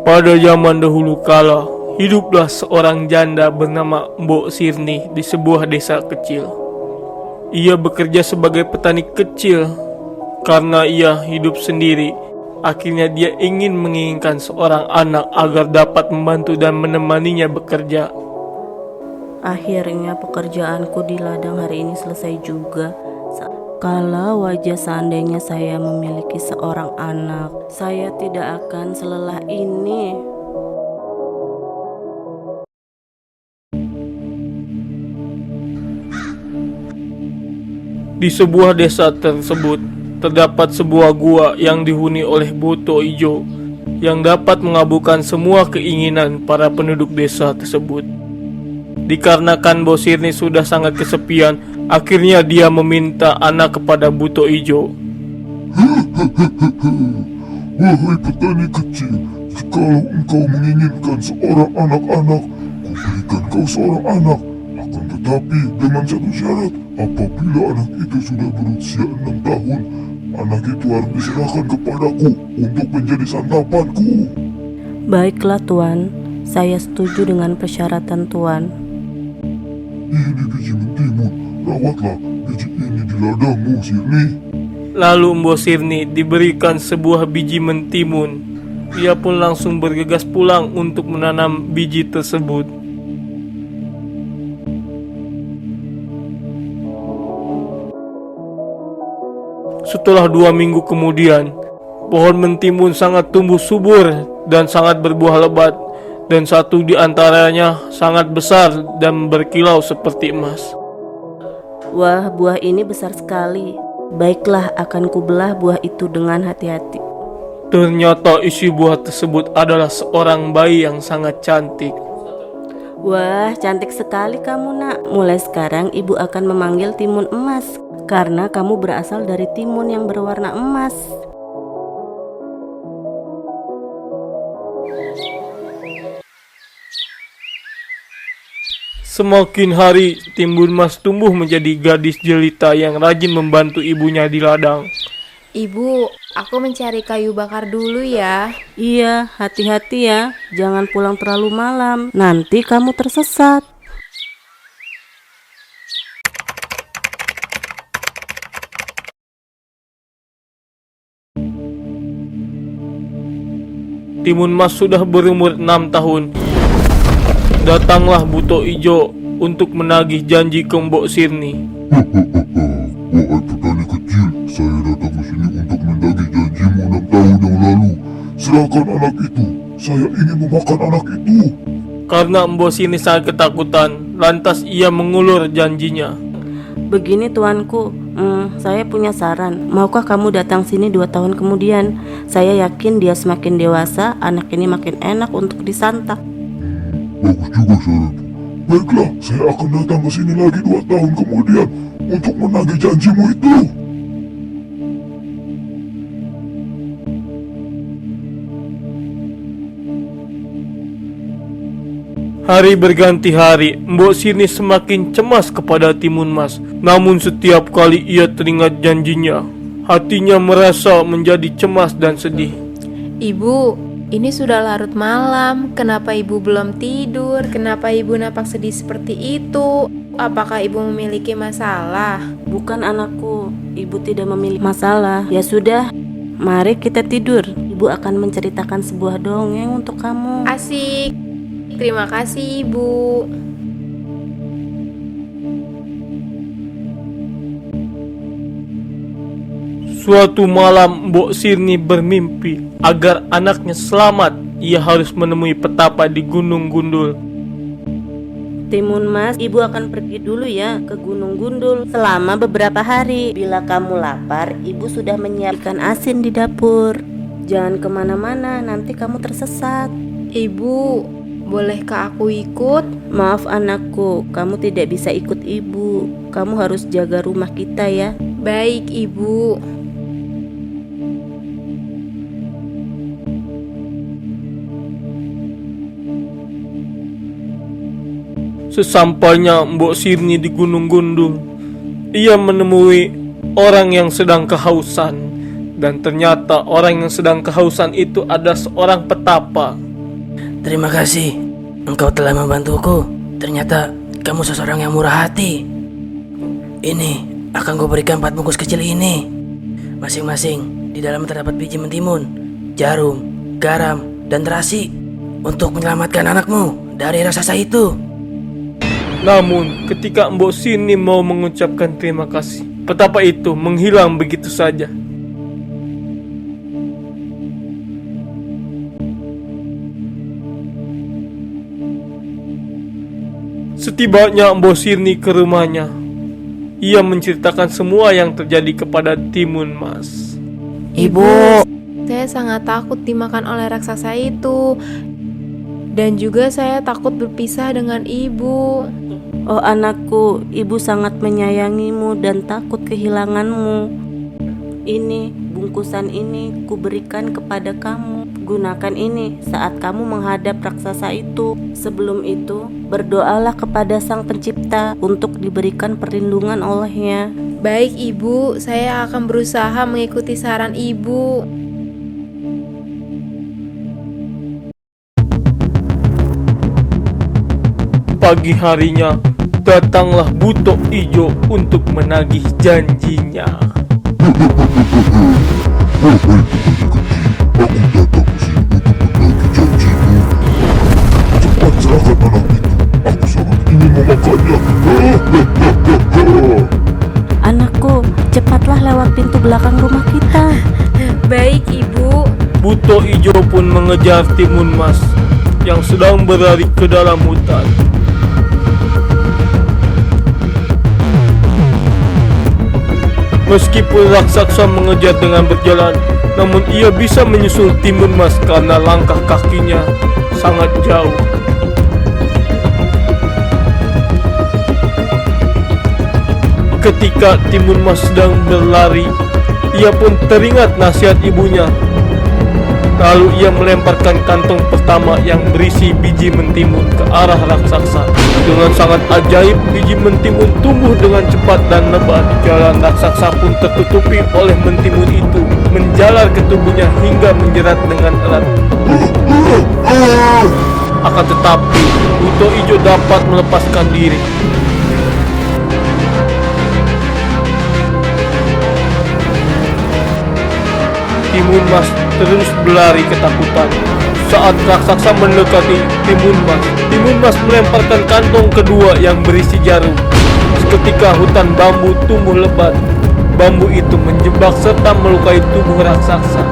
Pada zaman dahulu kala, hiduplah seorang janda bernama Mbok Sirni di sebuah desa kecil. Ia bekerja sebagai petani kecil. Karena ia hidup sendiri, akhirnya dia menginginkan seorang anak agar dapat membantu dan menemaninya bekerja. Akhirnya pekerjaanku di ladang hari ini selesai juga. Kalau wajah seandainya saya memiliki seorang anak, saya tidak akan selelah ini. Di sebuah desa tersebut, terdapat sebuah gua yang dihuni oleh Boto Ijo yang dapat mengabulkan semua keinginan para penduduk desa tersebut. Dikarenakan Mbok Sirni sudah sangat kesepian, akhirnya dia meminta anak kepada Boto Ijo. Wahai petani kecil, jikalau engkau menginginkan seorang anak-anak, kuberikan kau seorang anak. Akan tetapi dengan satu syarat, apabila anak itu sudah berusia 6 tahun, anak itu harus diserahkan kepadaku untuk menjadi santapanku. Baiklah Tuan, saya setuju dengan persyaratan Tuan. Ini biji mentimun, rawatlah biji ini di ladangmu, Sirni. Lalu Mbok Sirni diberikan sebuah biji mentimun. Ia pun langsung bergegas pulang untuk menanam biji tersebut. Setelah 2 minggu kemudian, pohon mentimun sangat tumbuh subur dan sangat berbuah lebat, dan satu di antaranya sangat besar dan berkilau seperti emas. Wah, buah ini besar sekali. Baiklah, akan kubelah buah itu dengan hati-hati. Ternyata isi buah tersebut adalah seorang bayi yang sangat cantik. Wah, cantik sekali kamu nak. Mulai sekarang ibu akan memanggil timun emas, karena kamu berasal dari timun yang berwarna emas. Semakin hari, Timun Mas tumbuh menjadi gadis jelita yang rajin membantu ibunya di ladang. Ibu, aku mencari kayu bakar dulu ya. Iya, hati-hati ya. Jangan pulang terlalu malam, nanti kamu tersesat. Timun Mas sudah berumur 6 tahun. Datanglah Boto Ijo untuk menagih janji ke Mbok Sirni. Wahai petani kecil, saya datang ke sini untuk menagih janjimu 6 tahun yang lalu. Serahkan anak itu, saya ingin memakan anak itu. Karena Mbok Sirni sangat ketakutan, lantas ia mengulur janjinya. Begini tuanku, saya punya saran. Maukah kamu datang sini 2 tahun kemudian? Saya yakin dia semakin dewasa, anak ini makin enak untuk disantap. Bagus juga syaratmu. Baiklah, saya akan datang ke sini lagi 2 tahun kemudian untuk menagih janjimu itu. Hari berganti hari, Mbok Sirni semakin cemas kepada Timun Mas. Namun setiap kali ia teringat janjinya, hatinya merasa menjadi cemas dan sedih. Ibu, ini sudah larut malam. Kenapa ibu belum tidur? Kenapa ibu nampak sedih seperti itu? Apakah ibu memiliki masalah? Bukan anakku, ibu tidak memiliki masalah. Ya sudah, mari kita tidur. Ibu akan menceritakan sebuah dongeng untuk kamu. Asik. Terima kasih ibu. Suatu malam Mbok Sirni bermimpi agar anaknya selamat. Ia harus menemui petapa di Gunung Gundul. Timun Mas, ibu akan pergi dulu ya ke Gunung Gundul selama beberapa hari. Bila kamu lapar, ibu sudah menyiapkan asin di dapur. Jangan kemana-mana, nanti kamu tersesat. Ibu, bolehkah aku ikut? Maaf anakku, kamu tidak bisa ikut ibu. Kamu harus jaga rumah kita ya. Baik ibu. Sesampainya Mbok Sirni di Gunung Gundul, ia menemui orang yang sedang kehausan. Dan ternyata orang yang sedang kehausan itu adalah seorang petapa. Terima kasih. Engkau telah membantuku. Ternyata kamu seseorang yang murah hati. Ini akan kuberikan 4 bungkus kecil ini. Masing-masing di dalam terdapat biji mentimun, jarum, garam, dan terasi untuk menyelamatkan anakmu dari raksasa itu. Namun, ketika Mbok Sini mau mengucapkan terima kasih, petapa itu menghilang begitu saja. Setibanya Mbok Sini ke rumahnya, ia menceritakan semua yang terjadi kepada Timun Mas. Ibu, saya sangat takut dimakan oleh raksasa itu. Dan juga saya takut berpisah dengan ibu. Oh anakku, ibu sangat menyayangimu dan takut kehilanganmu. Ini, bungkusan ini kuberikan kepada kamu. Gunakan ini saat kamu menghadap raksasa itu. Sebelum itu, berdoalah kepada Sang Pencipta untuk diberikan perlindungan olehnya. Baik ibu, saya akan berusaha mengikuti saran ibu. Pagi harinya, datanglah Buto Ijo untuk menagih janjinya. Wahai petani kecil, aku datang ke sini untuk menagih janjimu. Cepat serahkan anak itu. Aku sangat ingin memakannya. Anakku, cepatlah lewat pintu belakang rumah kita. Baik ibu. Buto Ijo pun mengejar Timun Mas yang sedang berlari ke dalam hutan. Meskipun raksasa mengejar dengan berjalan, namun ia bisa menyusul Timun Mas karena langkah kakinya sangat jauh. Ketika Timun Mas sedang berlari, ia pun teringat nasihat ibunya. Lalu ia melemparkan kantong pertama yang berisi biji mentimun ke arah raksasa. Dengan sangat ajaib, biji mentimun tumbuh dengan cepat dan lebat. Jalan raksasa pun tertutupi oleh mentimun itu, menjalar ke tubuhnya hingga menjerat dengan erat. Akan tetapi, Buto Ijo dapat melepaskan diri. Timun Mas terus berlari ketakutan. Saat raksasa mendekati Timun Mas melemparkan kantong kedua yang berisi jarum. Seketika hutan bambu tumbuh lebat. Bambu itu menjebak serta melukai tubuh raksasa.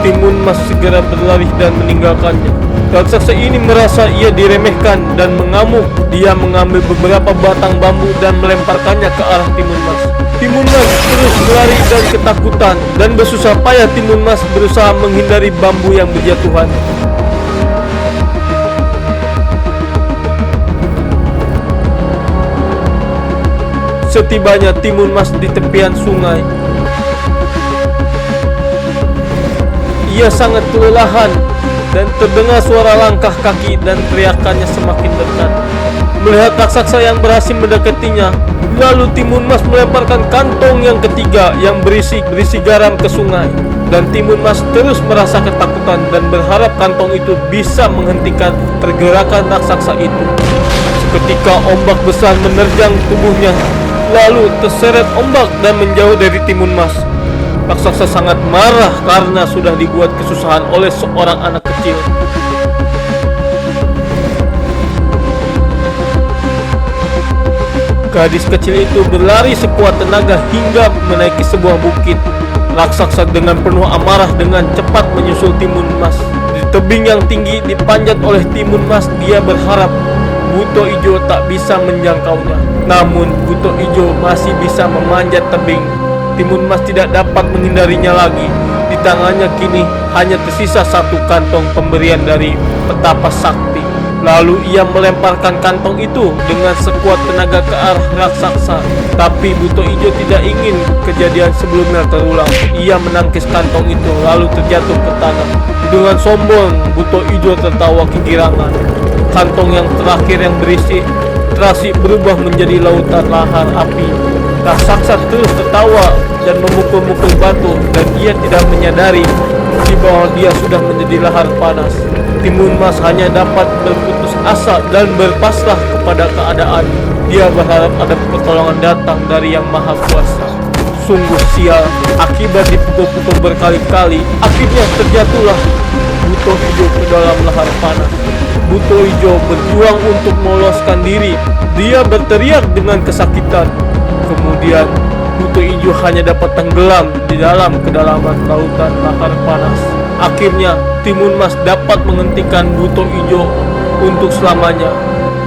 Timun Mas segera berlari dan meninggalkannya. Raksasa ini merasa ia diremehkan dan mengamuk. Dia mengambil beberapa batang bambu dan melemparkannya ke arah Timun Mas. Timun Mas terus berlari dan ketakutan, dan bersusah payah Timun Mas berusaha menghindari bambu yang berjatuhan. Setibanya Timun Mas di tepian sungai, ia sangat kelelahan dan terdengar suara langkah kaki dan teriakannya semakin dekat. Melihat raksasa yang berhasil mendekatinya, lalu Timun Mas melemparkan kantong yang ketiga yang berisi garam ke sungai. Dan Timun Mas terus merasa ketakutan dan berharap kantong itu bisa menghentikan pergerakan raksasa itu. Seketika ombak besar menerjang tubuhnya, lalu terseret ombak dan menjauh dari Timun Mas. Raksasa sangat marah karena sudah dibuat kesusahan oleh seorang anak kecil. Gadis kecil itu berlari sekuat tenaga hingga menaiki sebuah bukit. Raksasa dengan penuh amarah dengan cepat menyusul Timun Mas. Di tebing yang tinggi dipanjat oleh Timun Mas, dia berharap Buto Ijo tak bisa menjangkaunya. Namun Buto Ijo masih bisa memanjat tebing. Timun Mas tidak dapat menghindarinya lagi. Di tangannya kini hanya tersisa satu kantong pemberian dari petapa sakti. Lalu ia melemparkan kantong itu dengan sekuat tenaga ke arah raksasa. Tapi Buto Ijo tidak ingin kejadian sebelumnya terulang. Ia menangkis kantong itu lalu terjatuh ke tanah. Dengan sombong Buto Ijo tertawa kegirangan. Kantong yang terakhir yang berisi terasi berubah menjadi lautan lahar api. Raksasa terus tertawa dan memukul-mukul batu, dan ia tidak menyadari di bawah dia sudah menjadi lahar panas. Timun Mas hanya dapat berputus asa dan berpasrah kepada keadaan. Dia berharap ada pertolongan datang dari Yang Maha Kuasa. Sungguh sial, akibat dipukul-pukul berkali-kali, akhirnya terjatuhlah Buto Ijo ke dalam lahar panas. Buto Ijo berjuang untuk meloloskan diri. Dia berteriak dengan kesakitan. Kemudian Buto Ijo hanya dapat tenggelam di dalam kedalaman lautan lahar panas. Akhirnya Timun Mas dapat menghentikan Buto Ijo untuk selamanya.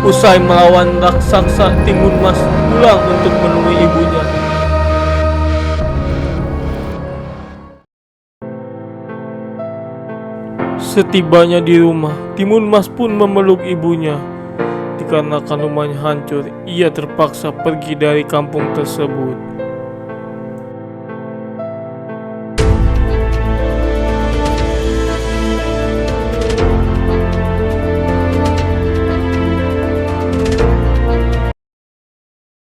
Usai melawan raksasa, Timun Mas pulang untuk menemui ibunya. Setibanya di rumah, Timun Mas pun memeluk ibunya. Dikarenakan rumahnya hancur, ia terpaksa pergi dari kampung tersebut.